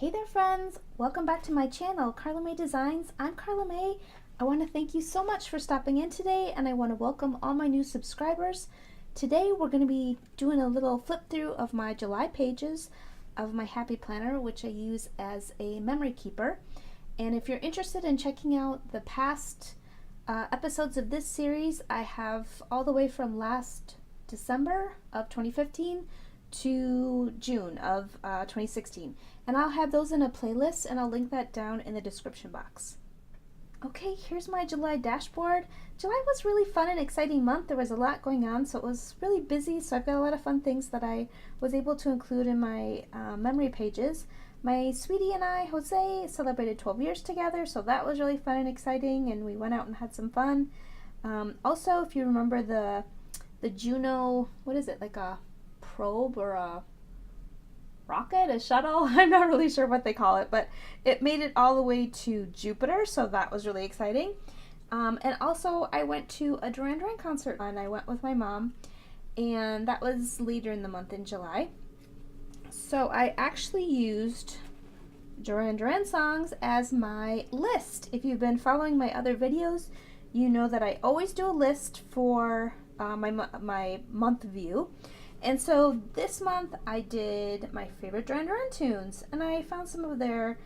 Hey there friends, welcome back to my channel, Karla May Designs. I'm Karla May. I want to thank you so much for stopping in today, and I want to welcome all my new subscribers. Today we're going to be doing a little flip through of my July pages of my Happy Planner, which I use as a memory keeper. And if you're interested in checking out the past episodes of this series, I have all the way from last December of 2015 to June of 2016. And I'll have those in a playlist, and I'll link that down in the description box. Okay, here's my July dashboard. July was really fun and exciting month. There was a lot going on, so it was really busy, so I've got a lot of fun things that I was able to include in my memory pages. My sweetie and I, Jose, celebrated 12 years together, so that was really fun and exciting, and we went out and had some fun. Also, if you remember the Juno, what is it, like a probe or a rocket, a shuttle? I'm not really sure what they call it, but it made it all the way to Jupiter, so that was really exciting. And also I went to a Duran Duran concert, and I went with my mom, and that was later in the month in July. So I actually used Duran Duran songs as my list. If you've been following my other videos, you know that I always do a list for my month view. And so this month I did my favorite Duran Duran tunes, and I found some of their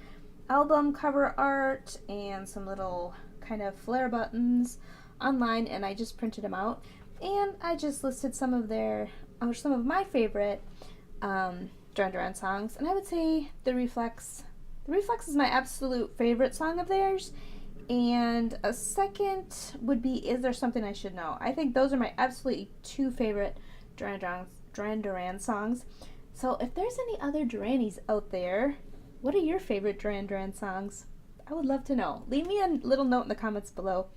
album cover art and some little kind of flare buttons online, and I just printed them out, and I just listed some of my favorite Duran Duran songs. And I would say The Reflex is my absolute favorite song of theirs, and a second would be Is There Something I Should Know. I think those are my absolutely two favorite Duran Duran songs. So if there's any other Duranis out there, what are your favorite Duran Duran songs? I would love to know. Leave me a little note in the comments below.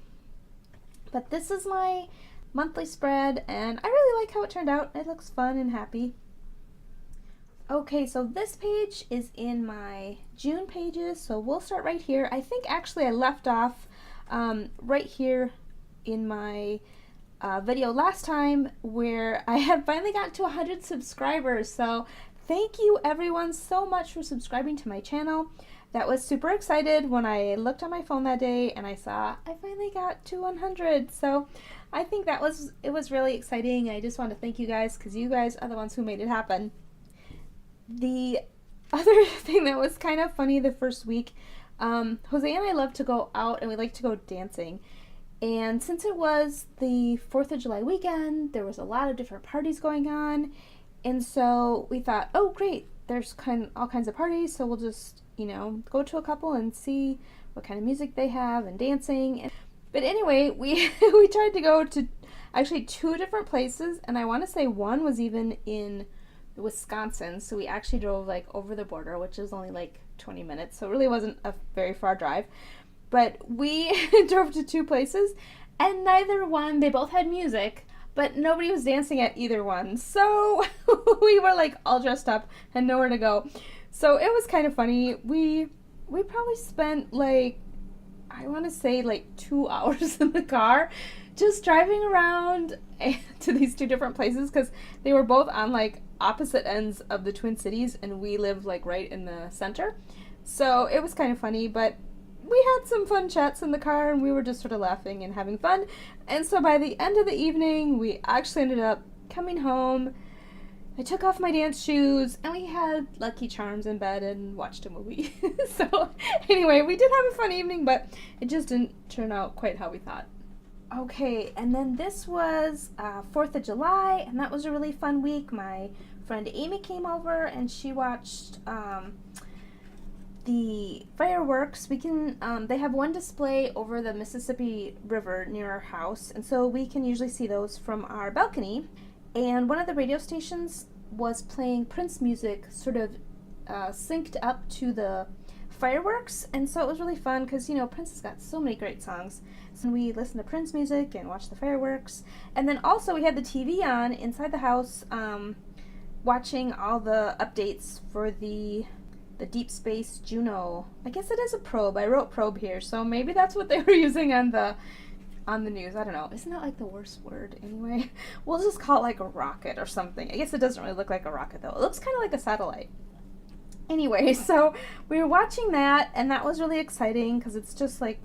But this is my monthly spread, and I really like how it turned out. It looks fun and happy. Okay, so this page is in my June pages, so we'll start right here. I think actually I left off right here in my video last time, where I have finally gotten to 100 subscribers. So thank you everyone so much for subscribing to my channel. That was super excited when I looked on my phone that day and I saw I finally got to 100. So I think it was really exciting. I just want to thank you guys, because you guys are the ones who made it happen. The other thing that was kind of funny the first week, Jose and I love to go out and we like to go dancing. And since it was the 4th of July weekend, there was a lot of different parties going on. And so we thought, oh great, there's all kinds of parties, so we'll just, go to a couple and see what kind of music they have and dancing. But anyway, we tried to go to actually 2 different places, and I want to say one was even in Wisconsin, so we actually drove like over the border, which is only like 20 minutes, so it really wasn't a very far drive. But we drove to 2 places, and neither one, they both had music, but nobody was dancing at either one. So we were like all dressed up and nowhere to go. So it was kind of funny. We probably spent like, I want to say like 2 hours in the car just driving around to these 2 different places, because they were both on like opposite ends of the Twin Cities, and we live like right in the center. So it was kind of funny, but we had some fun chats in the car, and we were just sort of laughing and having fun. And so by the end of the evening, we actually ended up coming home. I took off my dance shoes, and we had Lucky Charms in bed and watched a movie. So anyway, we did have a fun evening, but it just didn't turn out quite how we thought. Okay, and then this was 4th of July, and that was a really fun week. My friend Amy came over, and she watched the fireworks. They have one display over the Mississippi River near our house, and so we can usually see those from our balcony. And one of the radio stations was playing Prince music, sort of synced up to the fireworks, and so it was really fun, because Prince has got so many great songs. So we listened to Prince music and watched the fireworks, and then also we had the TV on inside the house, watching all the updates for the Deep Space Juno. I guess it is a probe. I wrote probe here, so maybe that's what they were using on the news. I don't know. Isn't that like the worst word anyway? We'll just call it like a rocket or something. I guess it doesn't really look like a rocket though. It looks kind of like a satellite. Anyway, so we were watching that, and that was really exciting because it's just like,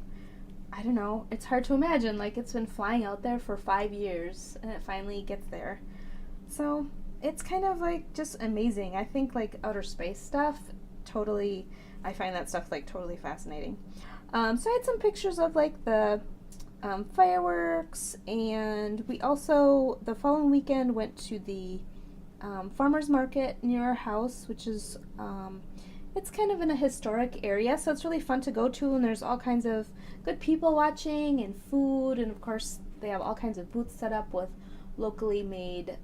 I don't know, it's hard to imagine. Like, it's been flying out there for 5 years, and it finally gets there. So it's kind of like just amazing. I think like outer space stuff, totally, I find that stuff like totally fascinating. So I had some pictures of like the fireworks, and we also, the following weekend, went to the farmer's market near our house, which is, it's kind of in a historic area, so it's really fun to go to, and there's all kinds of good people watching and food, and of course they have all kinds of booths set up with locally made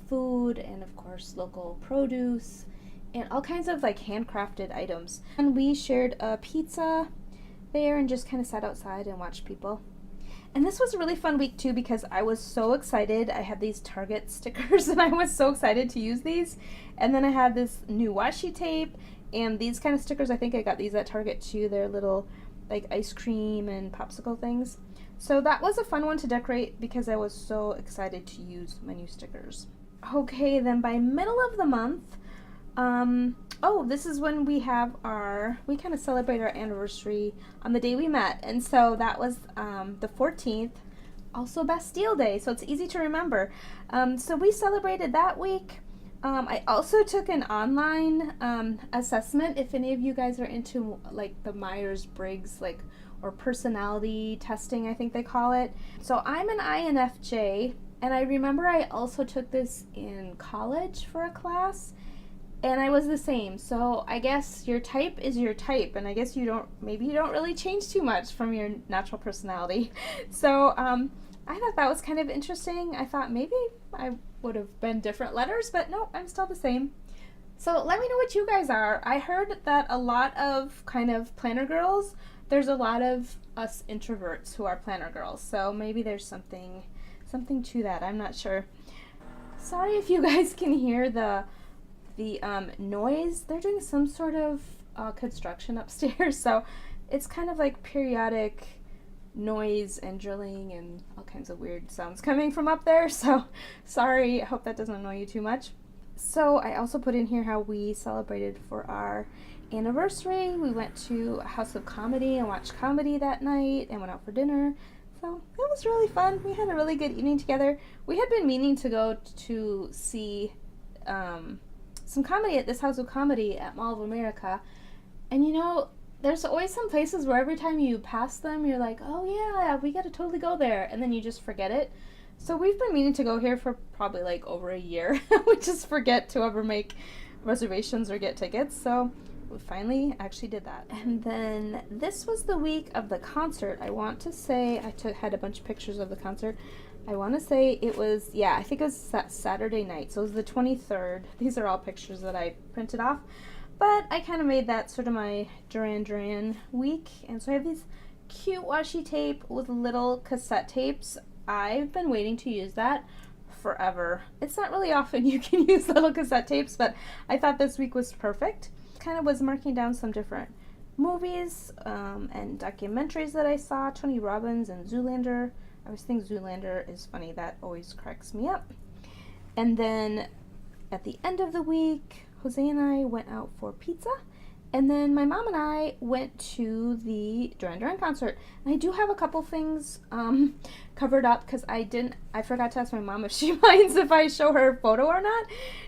food, and of course local produce, and all kinds of like handcrafted items. And we shared a pizza there and just kind of sat outside and watched people. And this was a really fun week too because I was so excited. I had these Target stickers and I was so excited to use these. And then I had this new washi tape and these kind of stickers. I think I got these at Target too. They're little like ice cream and popsicle things. So that was a fun one to decorate because I was so excited to use my new stickers. Okay, then by middle of the month, oh, this is when we have we kind of celebrate our anniversary on the day we met. And so that was the 14th, also Bastille Day, so it's easy to remember. So we celebrated that week. I also took an online assessment, if any of you guys are into like the Myers-Briggs, like, or personality testing, I think they call it. So I'm an INFJ, and I remember I also took this in college for a class. And I was the same, so I guess your type is your type, and I guess maybe you don't really change too much from your natural personality. So I thought that was kind of interesting. I thought maybe I would have been different letters, but no, I'm still the same. So let me know what you guys are. I heard that a lot of kind of planner girls, there's a lot of us introverts who are planner girls, so maybe there's something to that. I'm not sure. Sorry if you guys can hear the noise. They're doing some sort of construction upstairs, so it's kind of like periodic noise and drilling and all kinds of weird sounds coming from up there, so sorry. I hope that doesn't annoy you too much. So I also put in here how we celebrated for our anniversary. We went to a house of comedy and watched comedy that night and went out for dinner. So that was really fun. We had a really good evening together. We had been meaning to go to see some comedy at this house of comedy at Mall of America, and you know, there's always some places where every time you pass them you're like, oh yeah, we gotta totally go there, and then you just forget it. So we've been meaning to go here for probably like over a year. We just forget to ever make reservations or get tickets, so we finally actually did that. And then this was the week of the concert. I want to say I had a bunch of pictures of the concert. I want to say it was, yeah, I think it was Saturday night, so it was the 23rd. These are all pictures that I printed off, but I kind of made that sort of my Duran Duran week, and so I have these cute washi tape with little cassette tapes. I've been waiting to use that forever. It's not really often you can use little cassette tapes, but I thought this week was perfect. Kind of was marking down some different movies and documentaries that I saw, Tony Robbins and Zoolander. I always think Zoolander is funny. That always cracks me up. And then at the end of the week, Jose and I went out for pizza. And then my mom and I went to the Duran Duran concert. And I do have a couple things covered up because I forgot to ask my mom if she minds if I show her a photo or not.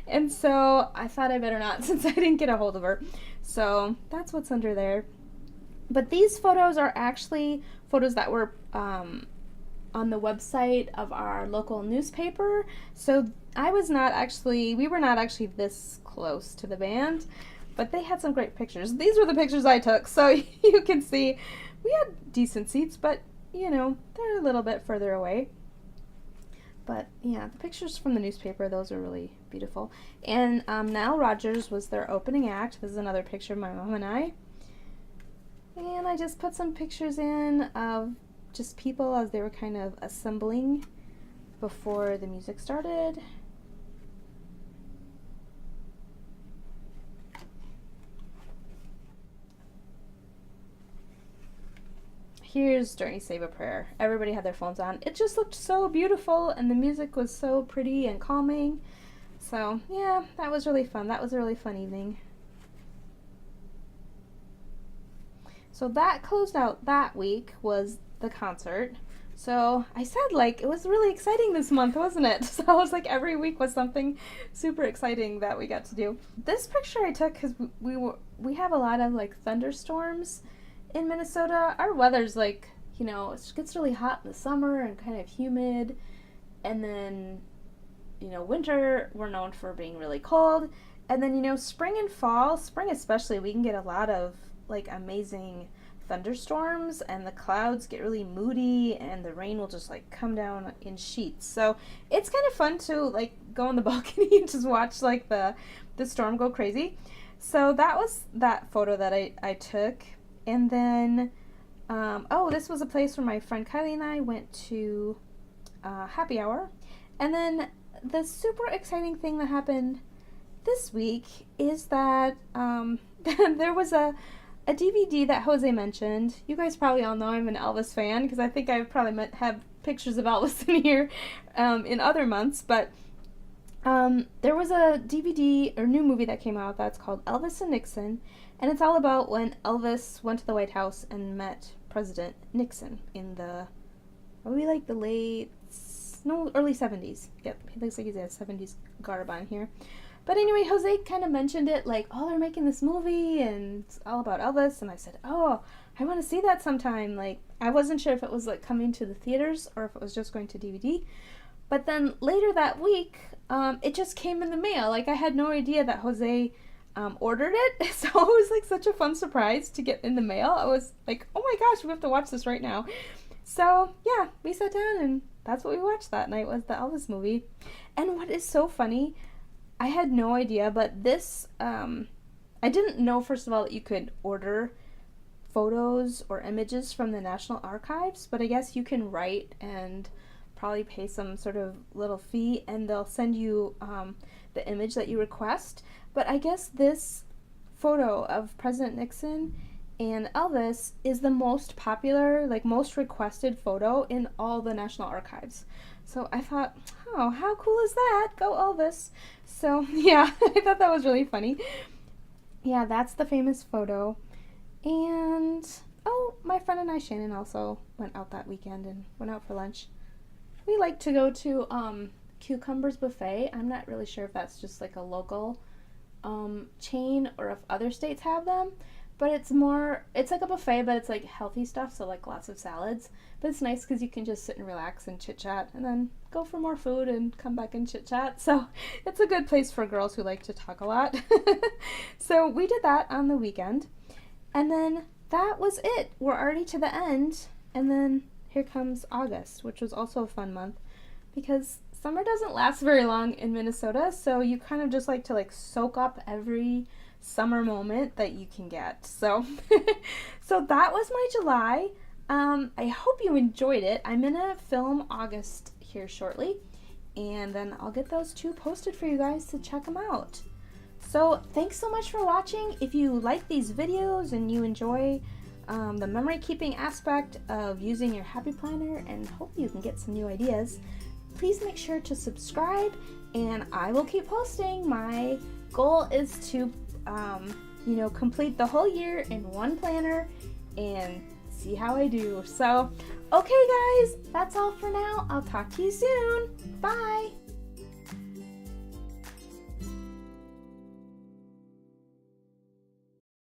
And so I thought I better not since I didn't get a hold of her. So that's what's under there. But these photos are actually photos that were on the website of our local newspaper. So we were not actually this close to the band, but they had some great pictures. These were the pictures I took, so you can see we had decent seats, but you know, they're a little bit further away. But yeah, the pictures from the newspaper, those are really beautiful. And Nile Rodgers was their opening act. This is another picture of my mom and I. And I just put some pictures in of just people as they were kind of assembling before the music started. Here's during Save a Prayer. Everybody had their phones on. It just looked so beautiful and the music was so pretty and calming. So yeah, that was really fun. That was a really fun evening. So that closed out that week was the concert. So I said, like, it was really exciting this month, wasn't it? So I was like, every week was something super exciting that we got to do. This picture I took because we have a lot of like thunderstorms in Minnesota. Our weather's like, you know, it gets really hot in the summer and kind of humid, and then, you know, winter we're known for being really cold, and then, you know, spring and fall, spring especially, we can get a lot of like amazing thunderstorms, and the clouds get really moody, and the rain will just like come down in sheets. So it's kind of fun to like go on the balcony and just watch like the storm go crazy. So that was that photo that I took. And then oh, this was a place where my friend Kylie and I went to happy hour. And then the super exciting thing that happened this week is that there was a DVD that Jose mentioned. You guys probably all know I'm an Elvis fan because I think I've probably have pictures of Elvis in here in other months. But there was a DVD or new movie that came out that's called Elvis and Nixon, and it's all about when Elvis went to the White House and met President Nixon in the probably like the early 70s. Yep, he looks like he's got a 70s garb on here. But anyway, Jose kind of mentioned it, like, oh, they're making this movie, and it's all about Elvis, and I said, oh, I want to see that sometime. Like, I wasn't sure if it was, like, coming to the theaters, or if it was just going to DVD. But then later that week, it just came in the mail. Like, I had no idea that Jose ordered it, so it was, like, such a fun surprise to get in the mail. I was like, oh my gosh, we have to watch this right now. So, yeah, we sat down, and that's what we watched that night, was the Elvis movie. And what is so funny, I had no idea, but this, I didn't know, first of all, that you could order photos or images from the National Archives, but I guess you can write and probably pay some sort of little fee, and they'll send you the image that you request. But I guess this photo of President Nixon and Elvis is the most popular, like most requested photo in all the National Archives. So I thought, oh, how cool is that? Go Elvis. So yeah, I thought that was really funny. Yeah, that's the famous photo. And oh, my friend and I, Shannon, also went out that weekend and went out for lunch. We like to go to Cucumbers Buffet. I'm not really sure if that's just like a local chain or if other states have them. But it's like a buffet, but it's like healthy stuff, so like lots of salads. But it's nice because you can just sit and relax and chit-chat and then go for more food and come back and chit-chat. So it's a good place for girls who like to talk a lot. So we did that on the weekend. And then that was it. We're already to the end. And then here comes August, which was also a fun month because summer doesn't last very long in Minnesota. So you kind of just like to like soak up every summer moment that you can get. So so that was my July. I hope you enjoyed it. I'm gonna film August here shortly, and then I'll get those two posted for you guys to check them out. So thanks so much for watching. If you like these videos and you enjoy the memory keeping aspect of using your Happy Planner and hope you can get some new ideas, please make sure to subscribe, and I will keep posting. My goal is to complete the whole year in one planner and see how I do. So, okay guys, that's all for now. I'll talk to you soon. Bye!